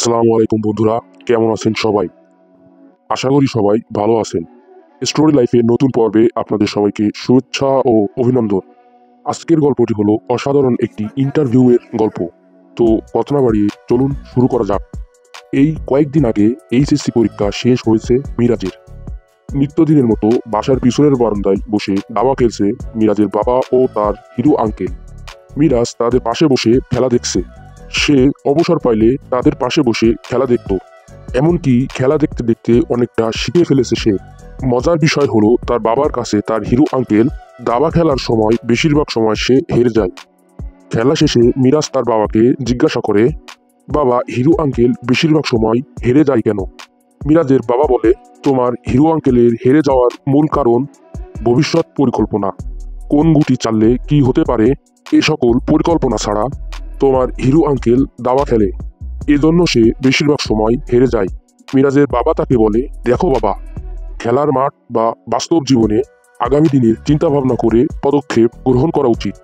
আসসালামু আলাইকুম বন্ধুরা, কেমন আছেন সবাই? আশা করি সবাই ভালো আছেন। স্টোরি লাইফের নতুন পর্বে আপনাদের সবাইকে শুভেচ্ছা ও অভিনন্দন। আজকের গল্পটি হলো অসাধারণ একটি ইন্টারভিউয়ের গল্প। তো কথা না বাড়িয়ে চলুন শুরু করা যাক। এই কয়েকদিন আগে এইচএসসি পরীক্ষা শেষ হয়েছে মিরাজের। নিত্যদিনের মতো বাসার পিছনের বারান্দায় বসে দাবা খেলছে মিরাজের বাবা ও তার হিরো আঙ্কেল। মিরাজ তাদের পাশে বসে খেলা দেখছে। সে অবসর পাইলে তাদের পাশে বসে খেলা দেখত। এমনকি খেলা দেখতে দেখতে অনেকটা শিখে ফেলেছে সে। মজার বিষয় হলো তার বাবার কাছে তার হিরো আঙ্কেল দাবা খেলার সময় বেশিরভাগ সময় সে হেরে যায়। খেলা শেষে মিরাজ তার বাবাকে জিজ্ঞাসা করে, বাবা, হিরো আঙ্কেল বেশিরভাগ সময় হেরে যায় কেন? মিরাজের বাবা বলে, তোমার হিরো আঙ্কেলের হেরে যাওয়ার মূল কারণ ভবিষ্যৎ পরিকল্পনা। কোন গুটি চাললে কি হতে পারে এ সকল পরিকল্পনা ছাড়া তোমার হিরো আঙ্কেল দাবা খেলে, এজন্য সে বেশিরভাগ সময় হেরে যায়। মিরাজের বাবা তাকে বলে, দেখো বাবা, খেলার মাঠ বা বাস্তব জীবনে আগামী দিনের চিন্তা ভাবনা করে পদক্ষেপ গ্রহণ করা উচিত।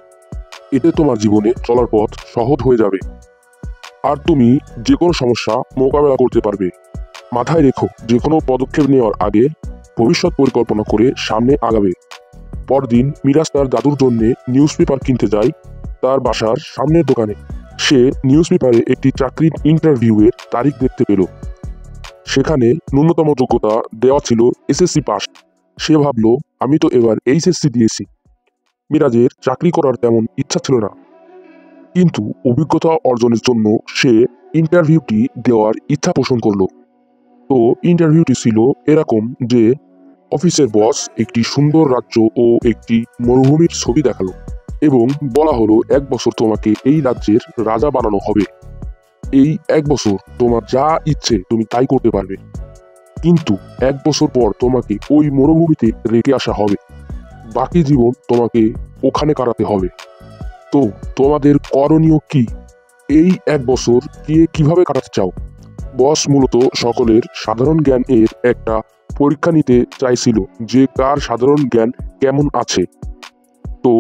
এতে তোমার জীবনে চলার পথ সহজ হয়ে যাবে আর তুমি যে কোনো সমস্যা মোকাবেলা করতে পারবে। মাথায় রেখো, যে কোনো পদক্ষেপ নেওয়ার আগে ভবিষ্যৎ পরিকল্পনা করে সামনে আগাবে। পরদিন মিরাজ তার দাদুর জন্য নিউজ পেপার কিনতে যায় তার বাসার সামনের দোকানে। সে নিউজ পেপারে একটি চাকরির ইন্টারভিউয়ের তারিখ দেখতে পেল। সেখানে ন্যূনতম যোগ্যতা দেওয়া ছিল এসএসসি পাস। সে ভাবল, আমি তো এবার এইচএসসি দিয়েছি। মিরাজের চাকরি করার তেমন ইচ্ছা ছিল না, কিন্তু অভিজ্ঞতা অর্জনের জন্য সে ইন্টারভিউটি দেওয়ার ইচ্ছা পোষণ করলো। তো ইন্টারভিউটি ছিল এরকম যে, অফিসের বস একটি সুন্দর রাজ্য ও একটি মরুভূমির ছবি দেখালো এবং বলা হলো, 1 বছর তোমাকে এই রাজ্যের রাজা বানানো হবে। এই 1 বছর তোমার যা ইচ্ছে তুমি তাই করতে পারবে, কিন্তু 1 বছর পর তোমাকে ওই মরুভূমিতে রেখে আসা হবে। বাকি জীবন তোমাকে ওখানে কাটাতে হবে। তো তোমাদের করণীয় কি? এই 1 বছর কিভাবে কাটাতে চাও? বস মূলত সকলের সাধারণ জ্ঞান এর একটা পরীক্ষা নিতে চাইছিল, যে কার সাধারণ জ্ঞান কেমন আছে। তো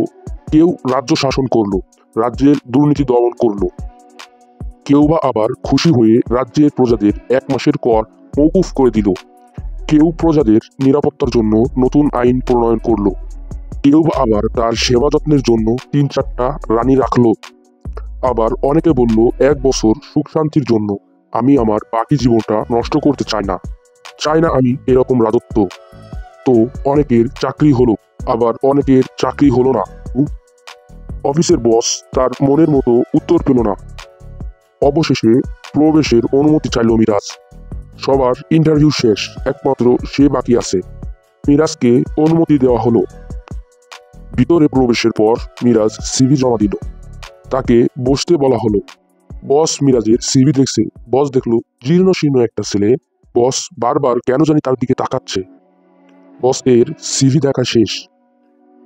কেউ রাজ্য শাসন করলো, রাজ্যের দুর্নীতি দমন করলো। কেউ বা আবার খুশি হয়ে রাজ্যের প্রজাদের 1 মাসের কর মওকুফ করে দিল। কেউ প্রজাদের নিরাপত্তার জন্য নতুন আইন প্রণয়ন করলো। কেউ বা আবার তার সেবা যত্নের জন্য 3-4টা রানী রাখলো। আবার অনেকে বলল, 1 বছর সুখ শান্তির জন্য আমি আমার বাকি জীবনটা নষ্ট করতে চাই না আমি এরকম রাজত্ব। তো অনেকের চাকরি হলো, আবার অনেকের চাকরি হলো না। অফিসের বস তার মনের মতো উত্তর পেল না। অবশেষে প্রবেশের অনুমতি চাইল মিরাজ। সবার ইন্টারভিউ শেষ, একমাত্র সে বাকি আছে। মিরাজকে অনুমতি দেওয়া হলো। ভিতরে প্রবেশের পর মিরাজ সিভি জমা দিল। তাকে বসতে বলা হলো। বস মিরাজের সিভি দেখছে। বস দেখলো জীর্ণ শীর্ণ একটা ছেলে। বস বারবার কেন জানি তার দিকে তাকাচ্ছে। বস এর সিভি দেখা শেষ।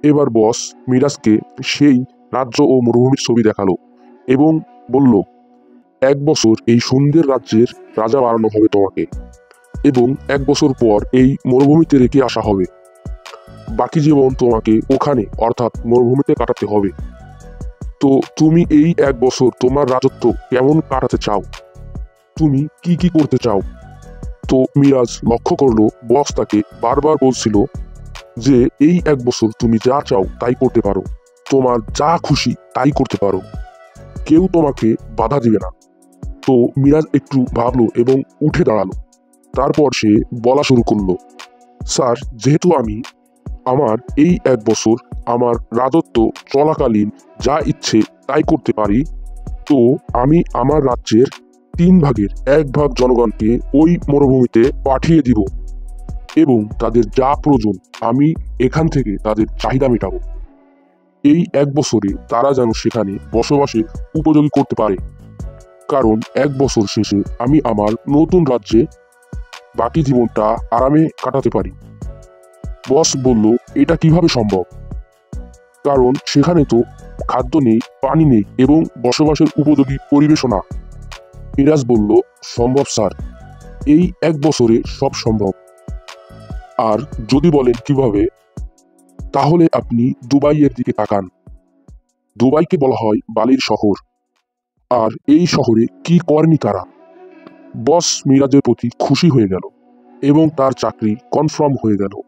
এবার বস মিরাজকে সেই রাজ্য ও মরুভূমির ছবি দেখালো এবং বলল, 1 বছর এই সুন্দর রাজ্যের রাজা বানানো হবে তোমাকে, এবং 1 বছর পর এই মরুভূমিতে রেখে আসা হবে। বাকি জীবন তোমাকে ওখানে অর্থাৎ মরুভূমিতে কাটাতে হবে। তো তুমি এই 1 বছর তোমার রাজত্ব কেমন কাটাতে চাও? তুমি কি করতে চাও? তো মিরাজ লক্ষ্য করলো বস তাকে বারবার বলছিল যে, এই 1 বছর তুমি যা চাও তাই করতে পারো, তোমার যা খুশি তাই করতে পারো, কেউ তোমাকে বাধা দিবে না। তো মিরাজ একটু ভাবলো এবং উঠে দাঁড়ালো। তারপর সে বলা শুরু করলো, স্যার, যেহেতু আমি আমার এই 1 বছর আমার রাজত্ব চলাকালীন যা ইচ্ছে তাই করতে পারি, তো আমি আমার রাজ্যের 3/1 জনগণকে ওই মরুভূমিতে পাঠিয়ে দিব এবং তাদের যা প্রয়োজন আমি এখান থেকে তাদের চাহিদা মেটাবো। এই 1 বছরে তারা যেন সেখানে বসবাসের উপযোগী করতে পারে, কারণ 1 বছর শেষে আমি আমার নতুন রাজ্যে বাকি জীবনটা আরামে কাটাতে পারি। বস বলল, এটা কিভাবে সম্ভব? কারণ সেখানে তো খাদ্য নেই, পানি নেই এবং বসবাসের উপযোগী পরিবেশও না। মিরাজ বলল, সম্ভব স্যার, এই 1 বছরে সব সম্ভব। আর যদি বলেন কিভাবে, তাহলে আপনি দুবাইয়ের দিকে তাকান। দুবাইকে বলা হয় বালির শহর। আর এই শহরে কি করেনি তারা? বস মিরাজের প্রতি খুশি হয়ে গেল এবং তার চাকরি কনফার্ম হয়ে গেল।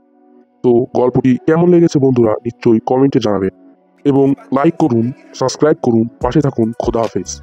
তো গল্পটি কেমন লেগেছে বন্ধুরা নিশ্চয়ই কমেন্টে জানাবেন এবং লাইক করুন, সাবস্ক্রাইব করুন, পাশে থাকুন। খোদা হাফেজ।